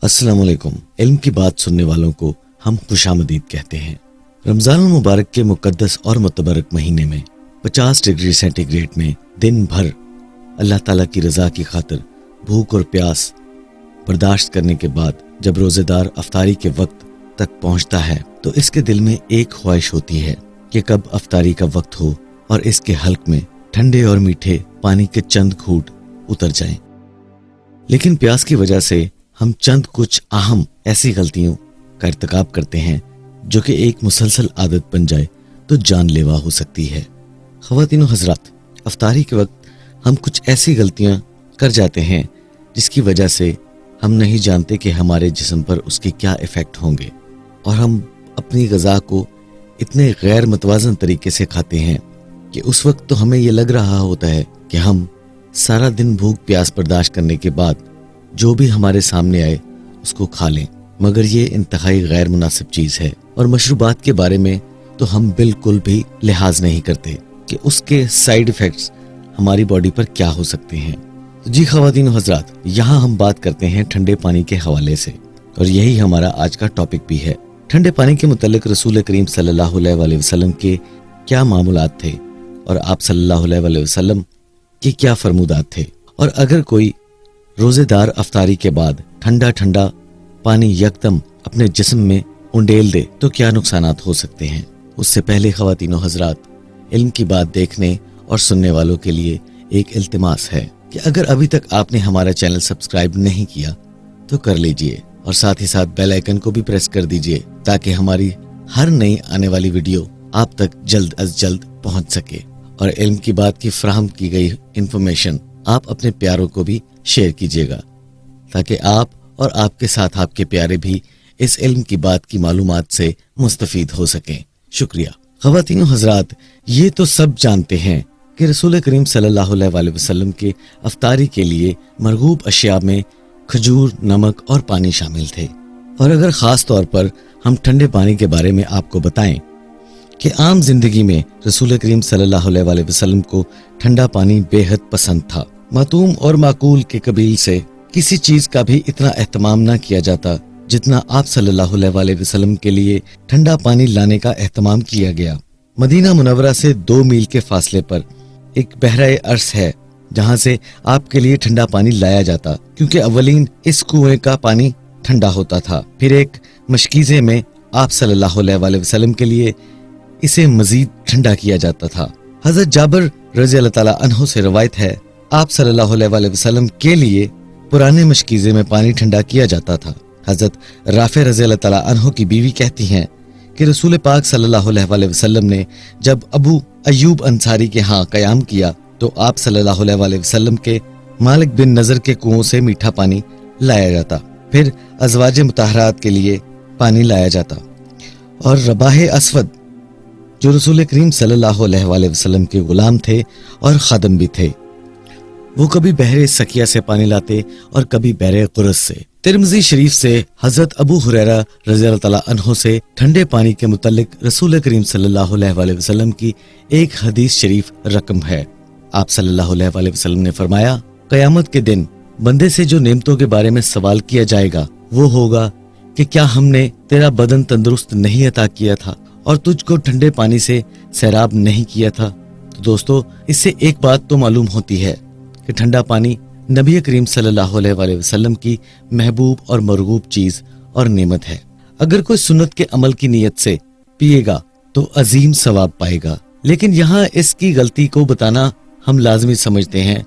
अस्सलाम वालेकुम। इल्म की बात सुनने वालों को हम खुशामदीद कहते हैं। रमज़ान मुबारक के मुकद्दस और मुतबरक महीने में 50 डिग्री सेंटीग्रेड में दिन भर अल्लाह ताला की रज़ा की खातिर भूख और प्यास बर्दाश्त करने के बाद जब रोज़ेदार अफ्तारी के वक्त तक पहुंचता है तो इसके दिल में एक ख्वाहिश होती है कि कब अफ्तारी का वक्त हो और इसके हल्क में ठंडे और मीठे पानी के चंद घूंट उतर जाएं। लेकिन प्यास की वजह से हम चंद कुछ अहम ऐसी गलतियों का इर्तिकाब करते हैं जो कि एक मुसलसल आदत बन जाए तो जानलेवा हो सकती है। ख़वातीन और हज़रात, अफ्तारी के वक्त हम कुछ ऐसी गलतियां कर जाते हैं जिसकी वजह से हम नहीं जानते कि हमारे जिस्म पर उसके क्या इफ़ेक्ट होंगे और हम अपनी ग़िज़ा को इतने गैर मुतवाज़न तरीके से खाते हैं कि उस वक्त तो हमें ये लग रहा होता है कि हम सारा दिन भूख प्यास बर्दाश्त करने के बाद जो भी हमारे सामने आए उसको खा लें, मगर ये इंतहाई गैर मुनासिब चीज़ है। और मशरूबात के बारे में तो हम बिल्कुल भी लिहाज नहीं करते कि उसके साइड इफ़ेक्ट्स हमारी बॉडी पर क्या हो सकते हैं। तो जी ख़वातीन और हज़रात, यहाँ हम बात करते हैं ठंडे पानी के हवाले से और यही हमारा आज का टॉपिक भी है। ठंडे पानी के मुतल्लिक रसूल करीम सल्लल्लाहु अलैहि वसल्लम के क्या मामूलात थे और आप सल्लल्लाहु अलैहि वसल्लम के क्या फरमूदात थे, और अगर कोई रोज़ेदार अफ्तारी के बाद ठंडा ठंडा पानी यकदम अपने जिस्म में उंडेल दे तो क्या नुकसानात हो सकते हैं। उससे पहले ख़वातीन और हज़रात, इल्म की बात देखने और सुनने वालों के लिए एक इल्तिमास है कि अगर अभी तक आपने हमारा चैनल सब्सक्राइब नहीं किया तो कर लीजिए और साथ ही साथ बेल आइकन को भी प्रेस कर दीजिए ताकि हमारी हर नई आने वाली वीडियो आप तक जल्द अज जल्द पहुंच सके और इल्म की बात की फ्राहम की गई इंफॉर्मेशन आप अपने प्यारों को भी शेयर कीजिएगा ताकि आप और आपके साथ आपके प्यारे भी इस इल्म की बात की मालूमात से मुस्तफीद हो सकें। शुक्रिया। ख़वातीन और हज़रात, ये तो सब जानते हैं कि रसूल करीम सल्लल्लाहु अलैहि वसल्लम के अफ्तारी के लिए मरगूब अशिया में खजूर, नमक और पानी शामिल थे। और अगर ख़ास तौर पर हम ठंडे पानी के बारे में आपको बताएं कि आम जिंदगी में रसूल करीम सल्लल्लाहु अलैहि वसल्लम को ठंडा पानी बेहद पसंद था। मातूम और माकूल के कबील से किसी चीज का भी इतना एहतमाम न किया जाता जितना आप सल्लल्लाहु अलैहि वसल्लम के लिए ठंडा पानी लाने का एहतमाम किया गया। मदीना मुनव्वरा से 2 मील के फासले पर एक बहराए अर्श है जहां से आपके लिए ठंडा पानी लाया जाता, क्योंकि अवलीन इस कुएं का पानी ठंडा होता था। फिर एक मशकीज़े में आप सल्लल्लाहु अलैहि वसल्लम के लिए इसे मजीद ठंडा किया जाता था। हजरत जाबिर रज़ी अल्लाह ताला अन्हु से रवायत है, आप सल्लल्लाहु अलैहि वसल्लम के लिए पुराने मशकीज़े में पानी ठंडा किया जाता था। हजरत राफ़े रज़ी अल्लाह ताला अन्हु की बीवी कहती हैं कि रसूल पाक सल्लल्लाहु अलैहि वसल्लम ने जब अबू अय्यूब अंसारी के यहाँ क़याम किया तो आप सल्लल्लाहु अलैहि वसल्लम के मालिक बिन नज़र के कुओं से मीठा पानी लाया जाता, फिर अज़वाज मुताहरात के लिए पानी लाया जाता। और रबाह असवद जो रसूल करीम सल्लल्लाहु अलैहि वसल्लम के गुलाम थे और खादम भी थे, वो कभी बहरे सकिया से पानी लाते और कभी बहरे कुरस से। तिरमिज़ी शरीफ से हजरत अबू हुरैरा रज़ी अल्लाह तआला अन्हु से ठंडे पानी के मुतल्लिक रसूल करीम सल्लल्लाहु अलैहि वसल्लम की एक हदीस शरीफ रकम है। आप सल्लल्लाहु अलैहि वसल्लम ने फरमाया, क़यामत के दिन बंदे से जो नेमतों के बारे में सवाल किया जाएगा वो होगा कि क्या हमने तेरा बदन तंदुरुस्त नहीं अता किया था और तुझको ठंडे पानी से सैराब नहीं किया था। तो दोस्तों, इससे एक बात तो मालूम होती है कि ठंडा पानी नबी करीम सल्लल्लाहु अलैहि वसल्लम की महबूब और मरगूब चीज और नेमत है। अगर कोई सुन्नत के अमल की नीयत से पिएगा तो अजीम सवाब पाएगा। लेकिन यहाँ इसकी गलती को बताना हम लाजमी समझते हैं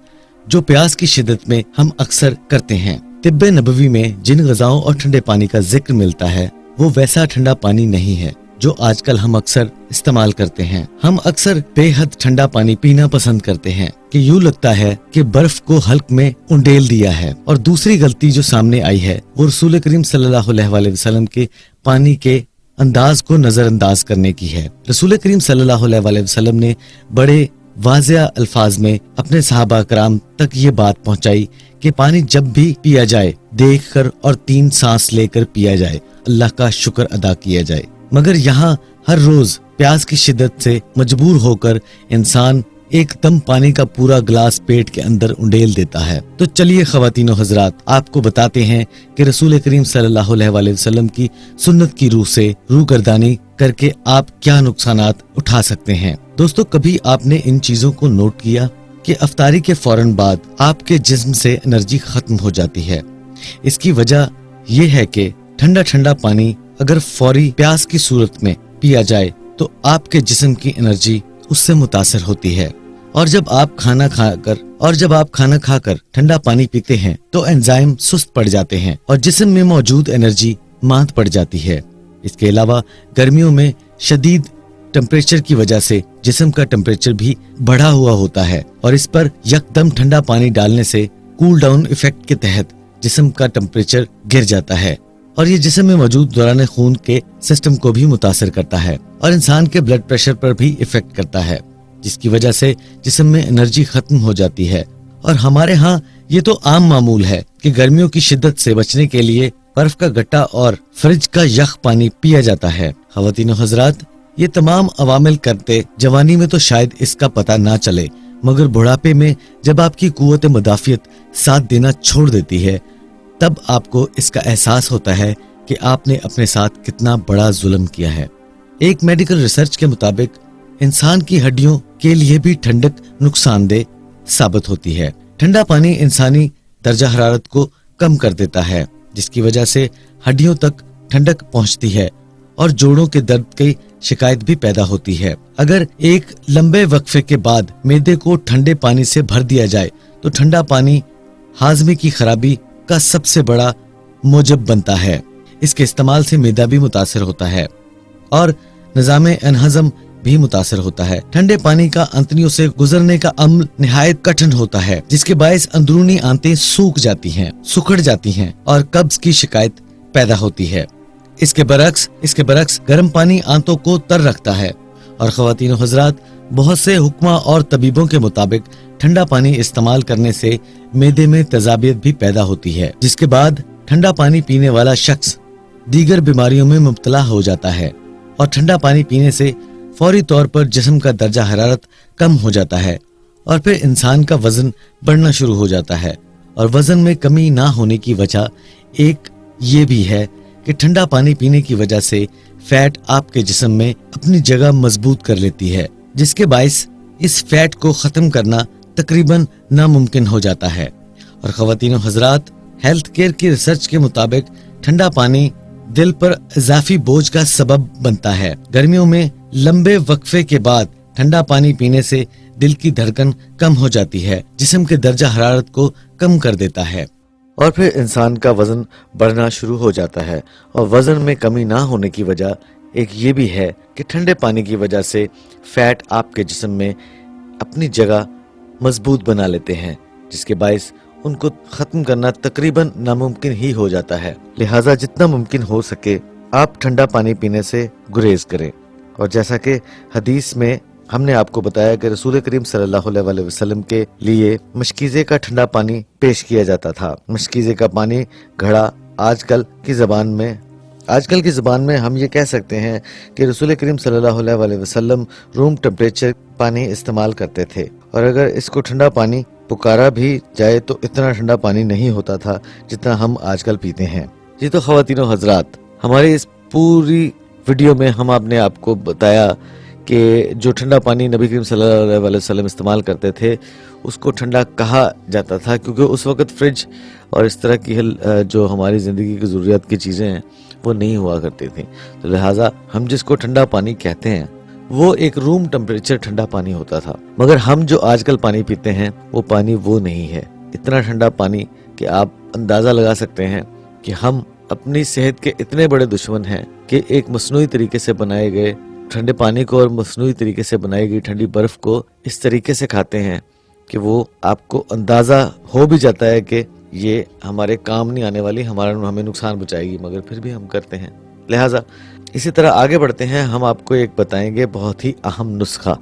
जो प्यास की शिद्दत में हम अक्सर करते हैं। तिब्बे नबवी में जिन ग़िज़ाओं और ठंडे पानी का जिक्र मिलता है वो वैसा ठंडा पानी नहीं है जो आजकल हम अक्सर इस्तेमाल करते हैं। हम अक्सर बेहद ठंडा पानी पीना पसंद करते हैं कि यूं लगता है कि बर्फ को हल्क में उंडेल दिया है। और दूसरी गलती जो सामने आई है वो रसूल करीम सल्लल्लाहु अलैहि वसल्लम के पानी के अंदाज को नजरअंदाज करने की है। रसूल करीम सल्लल्लाहु अलैहि वसल्लम ने बड़े वाज़ेह अल्फाज में अपने सहाबा कराम तक ये बात पहुंचाई कि पानी जब भी पिया जाए देखकर और 3 सांस लेकर पिया जाए, अल्लाह का शुक्र अदा किया जाए। मगर यहाँ हर रोज प्यास की शिद्दत से मजबूर होकर इंसान एकदम पानी का पूरा ग्लास पेट के अंदर उंडेल देता है। तो चलिए ख्वातीन और हजरात, आपको बताते हैं कि रसूल करीम सल्लल्लाहु अलैहि वसल्लम की सुन्नत की रूह से रूगर्दानी करके आप क्या नुकसानात उठा सकते हैं। दोस्तों, कभी आपने इन चीजों को नोट किया कि अफ्तारी के फौरन बाद आपके जिस्म से एनर्जी खत्म हो जाती है। इसकी वजह यह है कि ठंडा ठंडा पानी अगर फौरी प्यास की सूरत में पिया जाए तो आपके जिस्म की एनर्जी उससे मुतासर होती है। और जब आप खाना खाकर ठंडा पानी पीते हैं तो एंजाइम सुस्त पड़ जाते हैं और जिस्म में मौजूद एनर्जी मांद पड़ जाती है। इसके अलावा गर्मियों में शदीद टेम्परेचर की वजह से जिस्म का टेम्परेचर भी बढ़ा हुआ होता है और इस पर यकदम ठंडा पानी डालने से कूल डाउन इफेक्ट के तहत जिस्म का टेम्परेचर गिर जाता है और ये जिस्म में मौजूद दौरान खून के सिस्टम को भी मुतासर करता है और इंसान के ब्लड प्रेशर पर भी इफेक्ट करता है, जिसकी वजह से जिस्म में एनर्जी खत्म हो जाती है। और हमारे यहाँ ये तो आम मामूल है कि गर्मियों की शिद्दत से बचने के लिए बर्फ का गट्टा और फ्रिज का यख पानी पिया जाता है। ख्वातीन और हजरात, ये तमाम अवामिल करते जवानी में तो शायद इसका पता ना चले, मगर बुढ़ापे में जब आपकी कुव्वत मुदाफियत साथ देना छोड़ देती है तब आपको इसका एहसास होता है कि आपने अपने साथ कितना बड़ा जुल्म किया है। एक मेडिकल रिसर्च के मुताबिक इंसान की हड्डियों के लिए भी ठंडक नुकसानदेह साबित होती है। ठंडा पानी इंसानी दर्जा हरारत को कम कर देता है, जिसकी वजह से हड्डियों तक ठंडक पहुंचती है और जोड़ों के दर्द की शिकायत भी पैदा होती है। अगर एक लंबे वक्फे के बाद मैदे को ठंडे पानी से भर दिया जाए तो ठंडा पानी हाजमे की खराबी का सबसे बड़ा मूजब बनता है। इसके इस्तेमाल से मैदा भी मुतासर होता है और निज़ामे अनहज़म भी मुतासर होता है। ठंडे पानी का अंतड़ियों से गुजरने का अमल निहायत कठिन होता है, जिसके बायस अंदरूनी आंतें सुखड़ जाती हैं और कब्ज की शिकायत पैदा होती है। इसके बरक्स गर्म पानी आंतों को तर रखता है और ख्वातीन और हजरात, बहुत से हुक्मा और तबीबों के मुताबिक ठंडा पानी इस्तेमाल करने से मैदे में तेजाबियत भी पैदा होती है, जिसके बाद ठंडा पानी पीने वाला शख्स दीगर बीमारियों में मुब्तला हो जाता है और ठंडा पानी पीने से फौरी तौर पर जिस्म का दर्जा हरारत कम हो जाता है और फिर इंसान का वजन बढ़ना शुरू हो जाता है। और वजन में कमी ना होने की वजह एक ये भी है कि ठंडा पानी पीने की वजह से फैट आपके जिस्म में अपनी जगह मजबूत कर लेती है, जिसके बायस इस फैट को खत्म करना तकरीबन नामुमकिन हो जाता है। और ख्वातीन और हजरात, हेल्थ केयर की रिसर्च के मुताबिक ठंडा पानी दिल पर इजाफी बोझ का सबब बनता है। गर्मियों में लंबे वक्फे के बाद ठंडा पानी पीने से दिल की धड़कन कम हो जाती है, जिस्म के दर्जा हरारत को कम कर देता है और फिर इंसान का वजन बढ़ना शुरू हो जाता है। और वजन में कमी ना होने की वजह एक ये भी है कि ठंडे पानी की वजह से फैट आपके जिस्म में अपनी जगह मजबूत बना लेते हैं, जिसके बायस उनको खत्म करना तकरीबन नामुमकिन ही हो जाता है। लिहाजा जितना मुमकिन हो सके आप ठंडा पानी पीने से गुरेज करें। और जैसा कि हदीस में हमने आपको बताया कि रसूल करीम सल्लल्लाहु अलैहि वसल्लम के लिए मशकीज़े का ठंडा पानी पेश किया जाता था। मशकीज़े का पानी घड़ा आजकल की ज़बान में हम ये कह सकते हैं कि रसूल करीम सल्लल्लाहु अलैहि वसल्लम रूम टेम्परेचर पानी इस्तेमाल करते थे और अगर इसको ठंडा पानी पुकारा भी जाए तो इतना ठंडा पानी नहीं होता था जितना हम आजकल पीते हैं। जी तो ख्वातीनो हजरात, हमारी इस पूरी वीडियो में हम आपने आपको बताया कि जो ठंडा पानी नबी करीम सल्लल्लाहु अलैहि वसल्लम इस्तेमाल करते थे उसको ठंडा कहा जाता था, क्योंकि उस वक़्त फ्रिज और इस तरह की जो हमारी ज़िंदगी की ज़रूरियात की चीज़ें हैं वो नहीं हुआ करती थी। तो लिहाजा हम जिसको ठंडा पानी कहते हैं वो एक रूम टेम्परेचर ठंडा पानी होता था। मगर हम जो आजकल पानी पीते हैं वो पानी वो नहीं है। इतना ठंडा पानी कि आप अंदाज़ा लगा सकते हैं कि हम अपनी सेहत के इतने बड़े दुश्मन हैं कि एक मसनूई तरीके से बनाए गए ठंडे पानी को और मसनूई तरीके से बनाई गई ठंडी बर्फ को इस तरीके से खाते हैं कि वो आपको अंदाज़ा हो भी जाता है कि ये हमारे काम नहीं आने वाली, हमें नुकसान पहुंचाएगी, मगर फिर भी हम करते हैं। लिहाजा इसी तरह आगे बढ़ते हैं। हम आपको एक बताएंगे बहुत ही अहम नुस्खा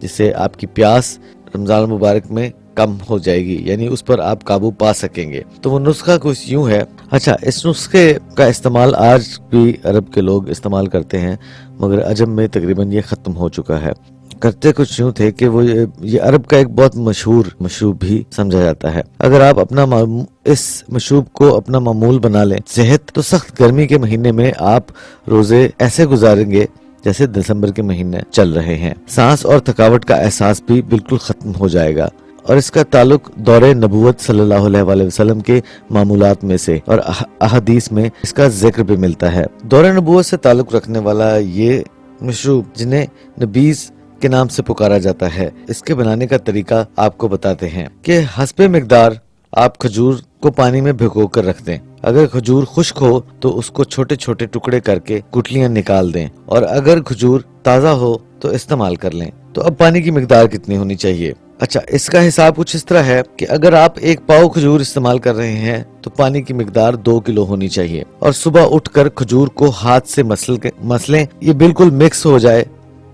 जिससे आपकी प्यास रमज़ान मुबारक में कम हो जाएगी, यानी उस पर आप काबू पा सकेंगे। तो वो नुस्खा कुछ यूं है। अच्छा, इस नुस्खे का इस्तेमाल आज भी अरब के लोग इस्तेमाल करते हैं, मगर अजम में तकरीबन ये ख़त्म हो चुका है। करते कुछ यूं थे कि वो ये अरब का एक बहुत मशहूर मशरूब भी समझा जाता है। अगर आप इस मशरूब को अपना मामूल बना लें सेहत, तो सख्त गर्मी के महीने में आप रोजे ऐसे गुजारेंगे जैसे दिसंबर के महीने चल रहे हैं। सांस और थकावट का एहसास भी बिल्कुल खत्म हो जाएगा। और इसका ताल्लुक दौरे नबूवत सल्लल्लाहु अलैहि वसल्लम के मामूलात में से और अहदीस में इसका जिक्र भी मिलता है। दौरे नबूवत से ताल्लुक रखने वाला ये मशरूब, जिन्हें नबीज के नाम से पुकारा जाता है, इसके बनाने का तरीका आपको बताते हैं कि हस्बे मिकदार आप खजूर को पानी में भिगो कर रख दें। अगर खजूर खुश्क हो तो उसको छोटे छोटे टुकड़े करके गुठलियां निकाल दें, और अगर खजूर ताज़ा हो तो इस्तेमाल कर लें। तो अब पानी की मिकदार कितनी होनी चाहिए? अच्छा, इसका हिसाब कुछ इस तरह है कि अगर आप 1 पाव खजूर इस्तेमाल कर रहे हैं तो पानी की मिकदार 2 किलो होनी चाहिए। और सुबह उठकर खजूर को हाथ से मसलें, ये बिल्कुल मिक्स हो जाए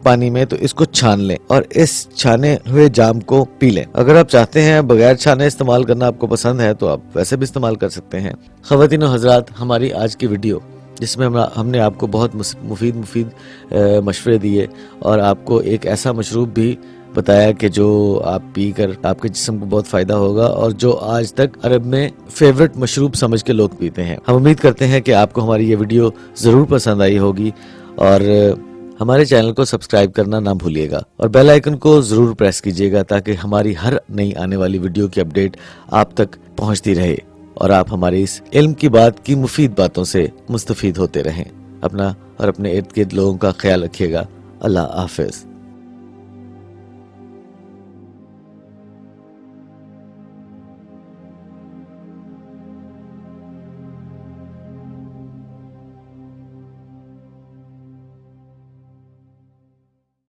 पानी में, तो इसको छान लें और इस छाने हुए जाम को पी लें। अगर आप चाहते हैं बगैर छाने इस्तेमाल करना, आपको पसंद है, तो आप वैसे भी इस्तेमाल कर सकते हैं। ख़वातीन और हज़रात, हमारी आज की वीडियो जिसमें हमने आपको बहुत मुफीद मशवरे दिए और आपको एक ऐसा मशरूब भी बताया कि जो आप पी कर आपके जिस्म को बहुत फ़ायदा होगा और जो आज तक अरब में फेवरेट मशरूब समझ के लोग पीते हैं। हम उम्मीद करते हैं कि आपको हमारी ये वीडियो ज़रूर पसंद आई होगी और हमारे चैनल को सब्सक्राइब करना ना भूलिएगा और बेल आइकन को ज़रूर प्रेस कीजिएगा ताकि हमारी हर नई आने वाली वीडियो की अपडेट आप तक पहुंचती रहे और आप हमारी इस इल्म की बात की मुफीद बातों से मुस्तफीद होते रहें। अपना और अपने इर्द गिर्द लोगों का ख्याल रखिएगा। अल्लाह हाफिज़।